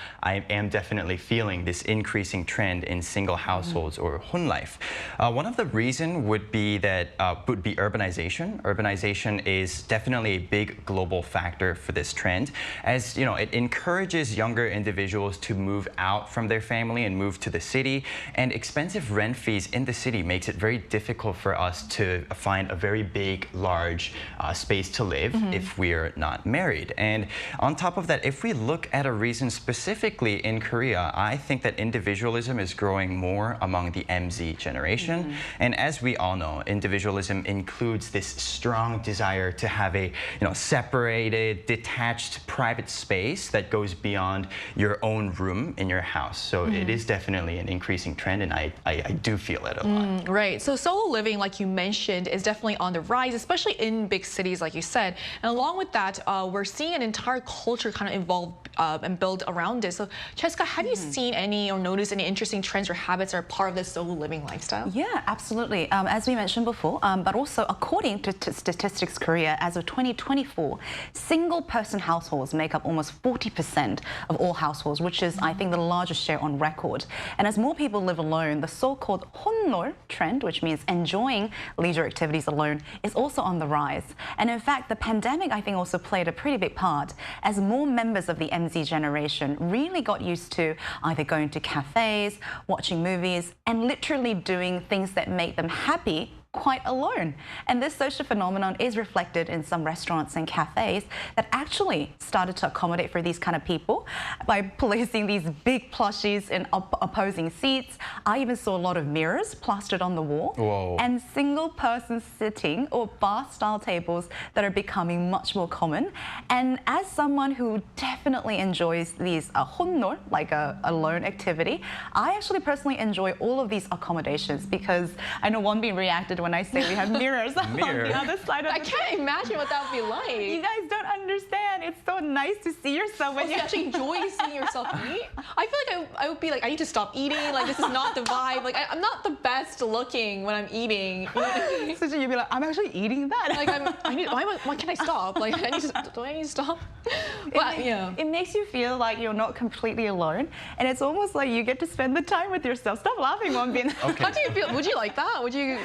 am definitely feeling this increasing trend in single households or Hon life. One of the reasons would be urbanization. Urbanization is definitely a big global factor for this trend, as you know, it encourages younger individuals to move out from their family and move to the city, and expensive rent fees in the city makes it very difficult for us to find a very big, large space to live if we're not married. And on top of that, if we look at a reason specifically in Korea, I think that individualism is growing more among the MZ generation. And as we all know, individualism includes this strong desire to have a separated, detached, private space that goes beyond your own room in your house. So it is definitely an increasing trend, and I do feel it a lot. Right. So solo living, like you mentioned, is definitely on the rise, especially in big cities, like you said. And along with that, we're seeing an entire culture kind of evolve and build around it. So Cheska, have you seen any or noticed any interesting trends or habits that are part of this solo living lifestyle? Yeah, absolutely. As we mentioned before, but also according to Statistics Korea, as of 2024, single-person households make up almost 40% of all households, which is, I think, the largest share on record. And as more people live alone, the so-called 혼놀 trend, which means enjoying leisure activities alone, is also on the rise. And in fact, the pandemic, I think, also played a pretty big part, as more members of the MZ generation really got used to either going to cafes, watching movies, and literally doing things that make them happy quite alone. And this social phenomenon is reflected in some restaurants and cafes that actually started to accommodate for these kind of people by placing these big plushies in opposing seats. I even saw a lot of mirrors plastered on the wall and single-person sitting or bar-style tables that are becoming much more common. And as someone who definitely enjoys these 혼놀, like a alone activity, I actually personally enjoy all of these accommodations, because I know Wonbin reacted when I say we have mirrors on the other side of I can't imagine what that would be like. You guys don't understand. It's so nice to see yourself when you actually enjoy seeing yourself eat. I feel like I would be like, I need to stop eating. Like, this is not the vibe. Like, I'm not the best looking when I'm eating. You know what I mean? So you'd be like, I'm actually eating that. Like, why can't I stop? Like, do I need to stop? But, it makes you feel like you're not completely alone, and it's almost like you get to spend the time with yourself. Stop laughing, Wonbin. Okay. How do you feel? Would you like that? Would you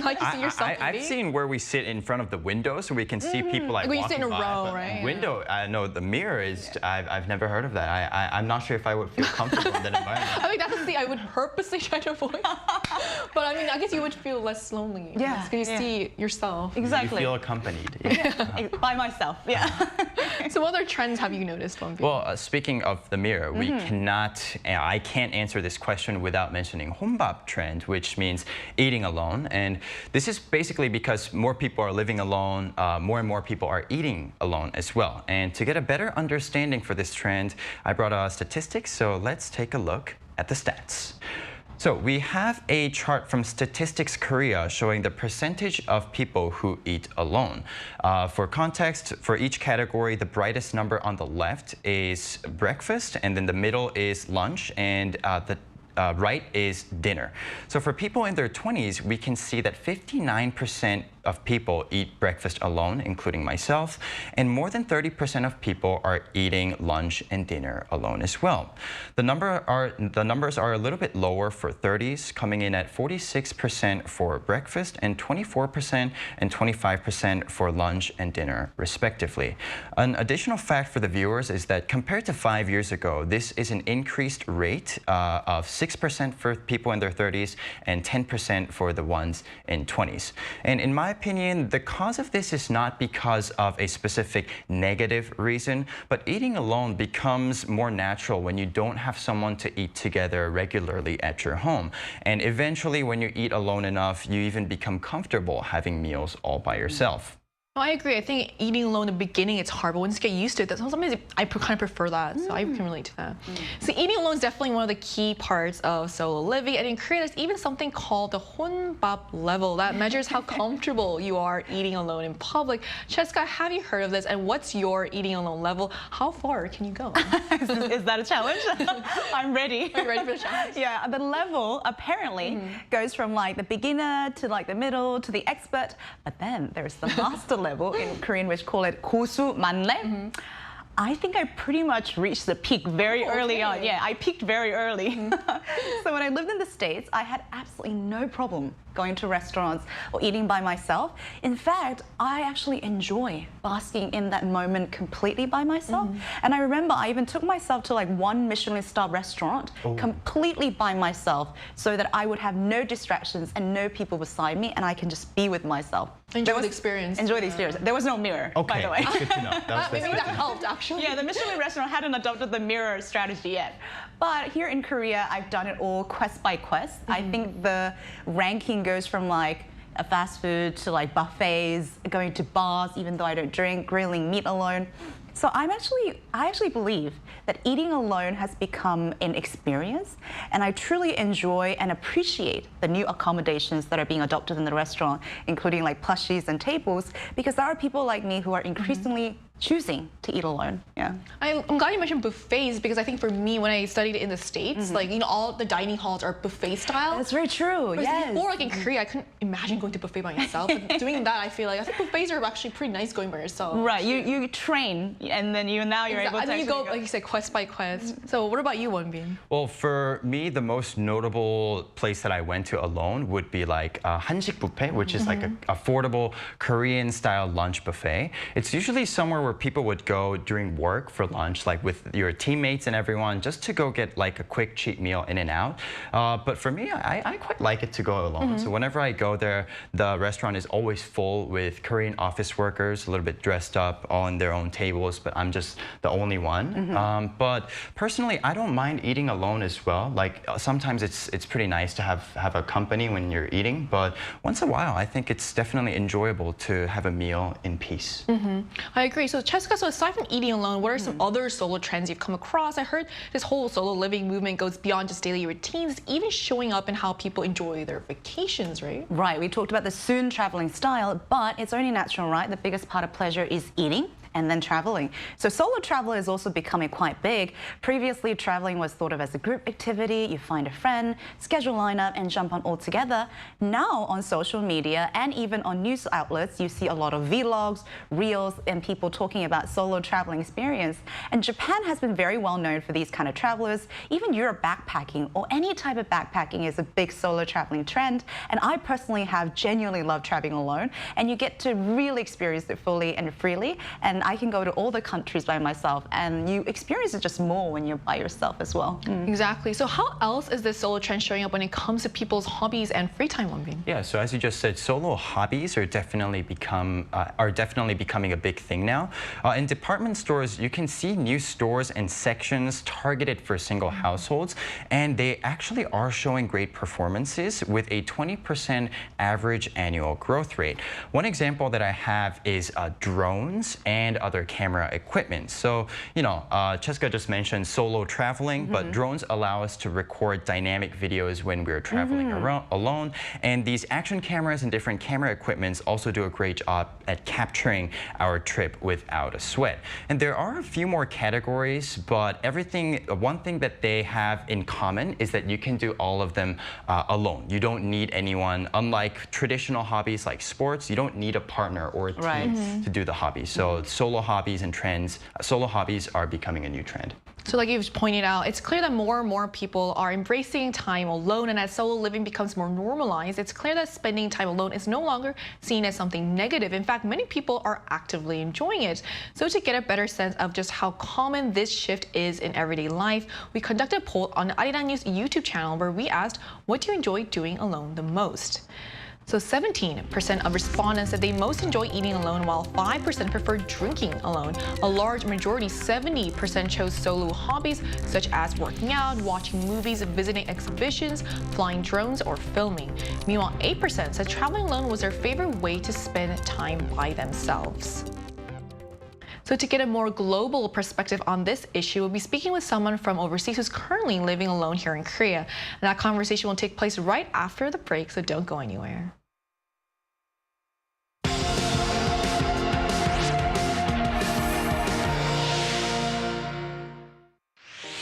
like to see yourself eating? I've seen where we sit in front of the window so we can see people like when you walking sit in a by, row, right? Window, no, the mirror is. I've never heard of that. I'm not sure if I would feel comfortable in that environment. I mean, that's the thing I would purposely try to avoid. But I mean, I guess you would feel less lonely. Yeah. Because you see yourself. Exactly. You feel accompanied. Yeah. By myself. Yeah. So what other trends have you noticed, Wonbin? Well, speaking of the mirror, we cannot. I can't answer this question without mentioning 혼밥 trend, which means eating alone. And this is basically because more people are living alone, more and more people are eating alone as well. And to get a better understanding for this trend, I brought statistics, so let's take a look at the stats. So we have a chart from Statistics Korea showing the percentage of people who eat alone. For context, for each category, the brightest number on the left is breakfast, and then the middle is lunch, and the right is dinner. So for people in their 20s, we can see that 59% of people eat breakfast alone, including myself, and more than 30% of people are eating lunch and dinner alone as well. The numbers are a little bit lower for 30s, coming in at 46% for breakfast and 24% and 25% for lunch and dinner, respectively. An additional fact for the viewers is that compared to 5 years ago, this is an increased rate of 6% for people in their 30s and 10% for the ones in 20s. And in my opinion, the cause of this is not because of a specific negative reason, but eating alone becomes more natural when you don't have someone to eat together regularly at your home. And eventually, when you eat alone enough, you even become comfortable having meals all by yourself. I agree. I think eating alone in the beginning, it's hard, but once you get used to it, sometimes I kind of prefer that, so I can relate to that. So eating alone is definitely one of the key parts of solo living, and in Korea, there's even something called the 혼밥 level that measures how comfortable you are eating alone in public. Cheska, have you heard of this, and what's your eating alone level? How far can you go? Is that a challenge? I'm ready. Are you ready for the challenge? Yeah, the level apparently goes from like the beginner to like the middle to the expert, but then there's the master level in Korean, which call it 고수 만렙. I think I pretty much reached the peak very early on. Yeah, I peaked very early. So when I lived in the States, I had absolutely no problem going to restaurants or eating by myself. In fact, I actually enjoy basking in that moment completely by myself. And I remember I even took myself to like one Michelin-star restaurant completely by myself so that I would have no distractions and no people beside me, and I can just be with myself. Enjoy the experience. Enjoy the experience. There was no mirror, by the way. That's good to know. Maybe that helped, actually. Yeah, the Michelin restaurant hadn't adopted the mirror strategy yet. But here in Korea, I've done it all quest by quest. I think the ranking goes from like a fast food to like buffets, going to bars, even though I don't drink, grilling meat alone. So I actually believe that eating alone has become an experience, and I truly enjoy and appreciate the new accommodations that are being adopted in the restaurant, including like plushies and tables, because there are people like me who are increasingly choosing to eat alone. Yeah. I'm glad you mentioned buffets, because I think for me, when I studied in the States, like, you know, all the dining halls are buffet style. That's very true. Yes. Before, like in Korea, I couldn't imagine going to buffet by myself. But doing that, I feel like buffets are actually pretty nice going by yourself. Right. You train, and then you're able to. And then you go, like you said, quest by quest. So what about you, Wonbin? Well, for me, the most notable place that I went to alone would be like a 한식 buffet, which is like an affordable Korean-style lunch buffet. It's usually somewhere where people would go during work for lunch, like with your teammates and everyone, just to go get like a quick cheap meal in and out. But for me, I quite like it to go alone. So whenever I go there, the restaurant is always full with Korean office workers, a little bit dressed up, all in their own tables, but I'm just the only one. But personally, I don't mind eating alone as well. Like sometimes it's pretty nice to have a company when you're eating, but once in a while, I think it's definitely enjoyable to have a meal in peace. I agree. So So Cheska, so aside from eating alone, what are some other solo trends you've come across? I heard this whole solo living movement goes beyond just daily routines, it's even showing up in how people enjoy their vacations, right? Right, we talked about the soon traveling style, but it's only natural, right? The biggest part of pleasure is eating and then traveling. So solo travel is also becoming quite big. Previously, traveling was thought of as a group activity. You find a friend, schedule lineup, and jump on all together. Now on social media and even on news outlets, you see a lot of vlogs, reels, and people talking about solo traveling experience. And Japan has been very well known for these kind of travelers. Even Europe backpacking or any type of backpacking is a big solo traveling trend. And I personally have genuinely loved traveling alone, and you get to really experience it fully and freely. And I can go to all the countries by myself, and you experience it just more when you're by yourself as well. Exactly. So how else is this solo trend showing up when it comes to people's hobbies and free time, Wonbin? Yeah, so as you just said, solo hobbies are definitely becoming a big thing now. In department stores, you can see new stores and sections targeted for single households, and they actually are showing great performances with a 20% average annual growth rate. One example that I have is drones and other camera equipment. So, you know, Cheska just mentioned solo traveling, but drones allow us to record dynamic videos when we're traveling alone. And these action cameras and different camera equipments also do a great job at capturing our trip without a sweat. And there are a few more categories, but one thing that they have in common is that you can do all of them alone. You don't need anyone. Unlike traditional hobbies like sports, you don't need a partner or a team to do the hobby. So solo hobbies are becoming a new trend. So like you've pointed out, it's clear that more and more people are embracing time alone, and as solo living becomes more normalized, it's clear that spending time alone is no longer seen as something negative. In fact, many people are actively enjoying it. So to get a better sense of just how common this shift is in everyday life, we conducted a poll on the Arirang News YouTube channel where we asked, what do you enjoy doing alone the most? So 17% of respondents said they most enjoy eating alone, while 5% prefer drinking alone. A large majority, 70%, chose solo hobbies such as working out, watching movies, visiting exhibitions, flying drones, or filming. Meanwhile, 8% said traveling alone was their favorite way to spend time by themselves. So to get a more global perspective on this issue, we'll be speaking with someone from overseas who's currently living alone here in Korea. And that conversation will take place right after the break, so don't go anywhere.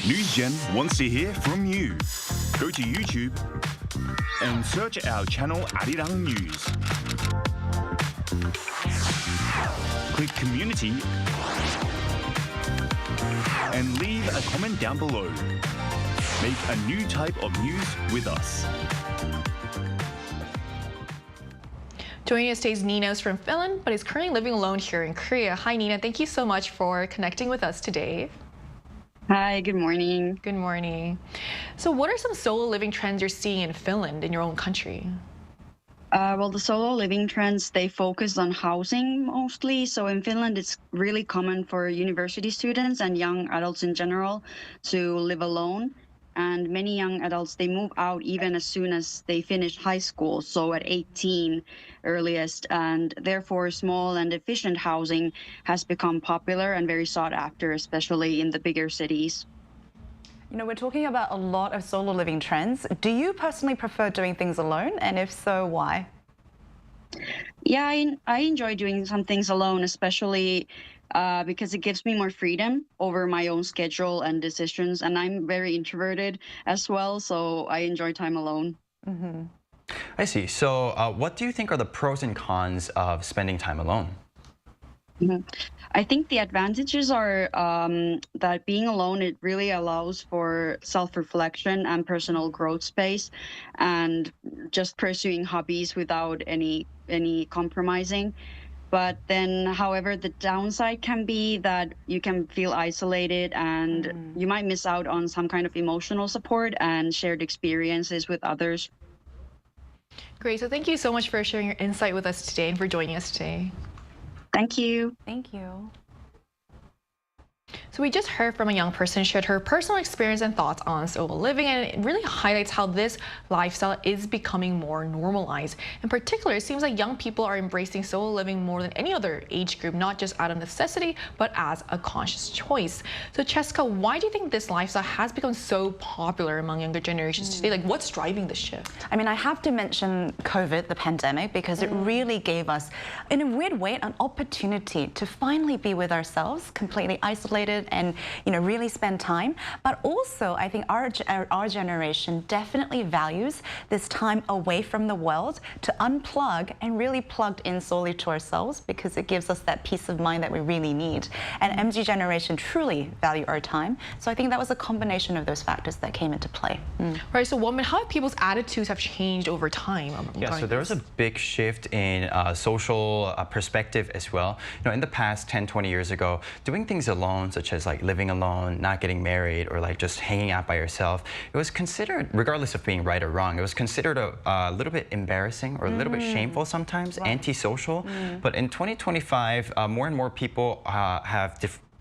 NewsGen wants to hear from you. Go to YouTube and search our channel Arirang News. Click Community and leave a comment down below. Make a new type of news with us. Joining us today is Nina, who's from Finland, but is currently living alone here in Korea. Hi, Nina. Thank you so much for connecting with us today. Hi, good morning. Good morning. So what are some solo living trends you're seeing in Finland, in your own country? Well, the solo living trends, they focus on housing mostly. So in Finland, it's really common for university students and young adults in general to live alone. And many young adults, they move out even as soon as they finish high school, so at 18 earliest. And therefore, small and efficient housing has become popular and very sought after, especially in the bigger cities. You know, we're talking about a lot of solo living trends. Do you personally prefer doing things alone? And if so, why? Yeah, I enjoy doing some things alone, especially because it gives me more freedom over my own schedule and decisions. And I'm very introverted as well, so I enjoy time alone. I see. So what do you think are the pros and cons of spending time alone? I think the advantages are that being alone, it really allows for self-reflection and personal growth space, and just pursuing hobbies without any compromising. But then, however, the downside can be that you can feel isolated and you might miss out on some kind of emotional support and shared experiences with others. Great. So thank you so much for sharing your insight with us today and for joining us today. Thank you. Thank you. So we just heard from a young person shared her personal experience and thoughts on solo living, and it really highlights how this lifestyle is becoming more normalized. In particular, it seems like young people are embracing solo living more than any other age group, not just out of necessity, but as a conscious choice. So Cheska, why do you think this lifestyle has become so popular among younger generations today? Like, what's driving the shift? I mean, I have to mention COVID, the pandemic, because it really gave us, in a weird way, an opportunity to finally be with ourselves, completely isolated, and really spend time. But also, I think our generation definitely values this time away from the world to unplug and really plugged in solely to ourselves, because it gives us that peace of mind that we really need. And MG generation truly value our time. So I think that was a combination of those factors that came into play. Right. So, Woman, how have people's attitudes have changed over time? Yeah. So there was a big shift in social perspective as well. In the past 10, 20 years ago, doing things alone, such as like living alone, not getting married, or like just hanging out by yourself, it was considered, regardless of being right or wrong, it was considered a little bit embarrassing or a little bit shameful sometimes, antisocial. But in 2025, more and more people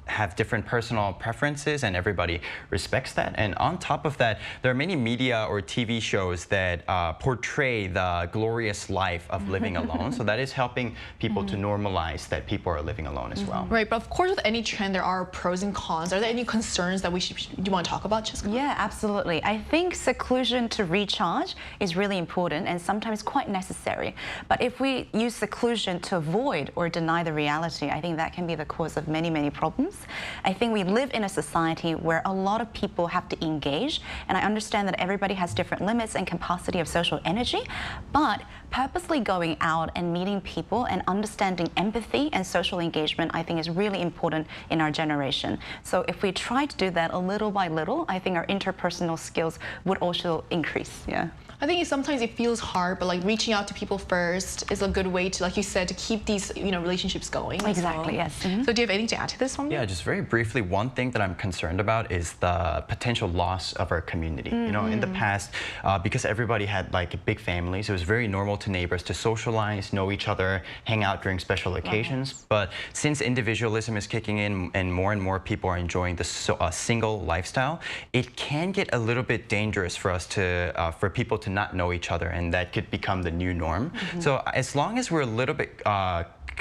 have different personal preferences, and everybody respects that. And on top of that, there are many media or TV shows that portray the glorious life of living alone. So that is helping people to normalize that people are living alone as well. Right, but of course with any trend there are pros and cons. Are there any concerns that do you want to talk about, Cheska? Yeah, absolutely. I think seclusion to recharge is really important and sometimes quite necessary. But if we use seclusion to avoid or deny the reality, I think that can be the cause of many, many problems. I think we live in a society where a lot of people have to engage, and I understand that everybody has different limits and capacity of social energy, but purposely going out and meeting people and understanding empathy and social engagement, I think, is really important in our generation. So if we try to do that a little by little, I think our interpersonal skills would also increase. Yeah. I think sometimes it feels hard, but like reaching out to people first is a good way to, like you said, to keep these relationships going. Exactly. Yes. So do you have anything to add to this one? Yeah, just very briefly, one thing that I'm concerned about is the potential loss of our community. In the past, because everybody had like big families, it was very normal to neighbors to socialize, know each other, hang out during special occasions. But since individualism is kicking in and more people are enjoying the single lifestyle, it can get a little bit dangerous for us to, for people to not know each other, and that could become the new norm. So as long as we're a little bit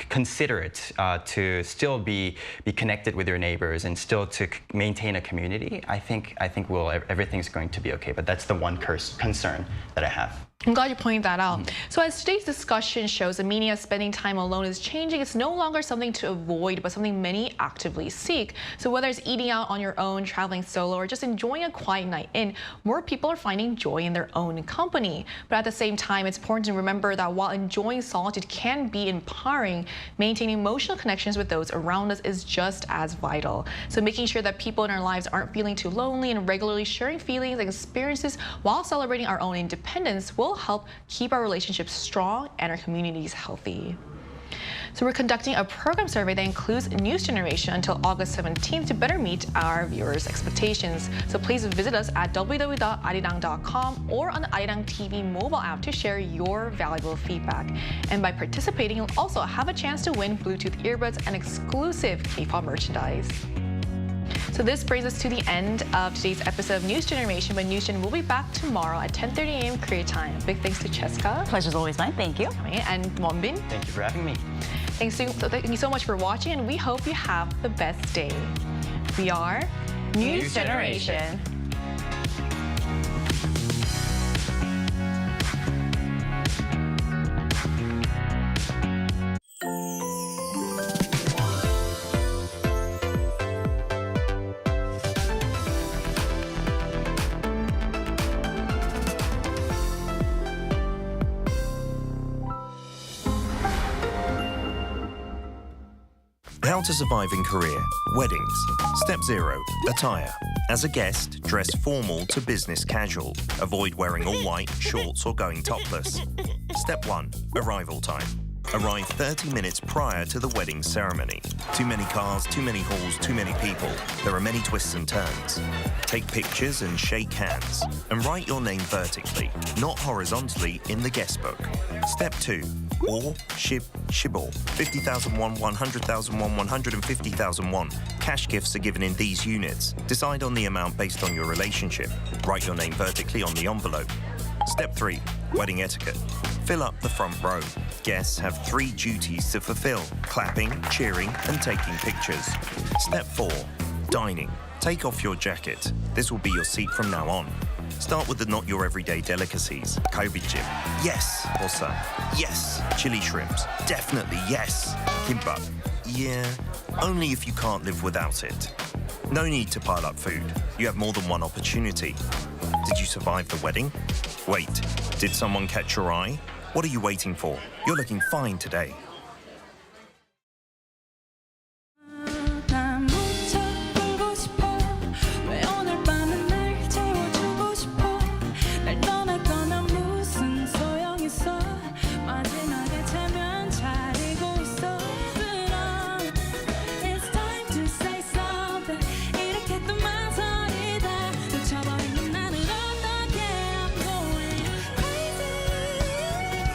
considerate to still be connected with your neighbors and still to maintain a community, I think everything's going to be okay. But that's the one concern that I have. I'm glad you pointed that out. So as today's discussion shows, the meaning of spending time alone is changing. It's no longer something to avoid, but something many actively seek. So whether it's eating out on your own, traveling solo, or just enjoying a quiet night in, more people are finding joy in their own company. But at the same time, it's important to remember that while enjoying solitude can be empowering, maintaining emotional connections with those around us is just as vital. So making sure that people in our lives aren't feeling too lonely and regularly sharing feelings and experiences while celebrating our own independence will help keep our relationships strong and our communities healthy. So we're conducting a program survey that includes News Generation until August 17th to better meet our viewers' expectations. So please visit us at www.arirang.com or on the Arirang TV mobile app to share your valuable feedback. And by participating, you'll also have a chance to win Bluetooth earbuds and exclusive K-pop merchandise. So this brings us to the end of today's episode of News Generation, but News Gen will be back tomorrow at 10:30 a.m. Korea time. Big thanks to Cheska. Pleasure's always mine. Thank you. And Wonbin. Thank you for having me. Thank you so much for watching, and we hope you have the best day. We are News Generation. How to survive in Korea. Weddings. Step 0. Attire. As a guest, dress formal to business casual. Avoid wearing all white, shorts or going topless. Step 1. Arrival time. Arrive 30 minutes prior to the wedding ceremony. Too many cars, too many halls, too many people. There are many twists and turns. Take pictures and shake hands. And write your name vertically, not horizontally, in the guest book. Step 2. Or shibor, 50,000 won, 100,000 won, 150,000 won. Cash gifts are given in these units. Decide on the amount based on your relationship. Write your name vertically on the envelope. Step 3. Wedding etiquette. Fill up the front row. Guests have 3 duties to fulfill: clapping, cheering, and taking pictures. Step 4. Dining. Take off your jacket. This will be your seat from now on. Start with the not your everyday delicacies. Galbijjim. Yes. Bosa. Yes. Chili shrimps. Definitely yes. Kimbap. Yeah. Only if you can't live without it. No need to pile up food. You have more than one opportunity. Did you survive the wedding? Wait. Did someone catch your eye? What are you waiting for? You're looking fine today.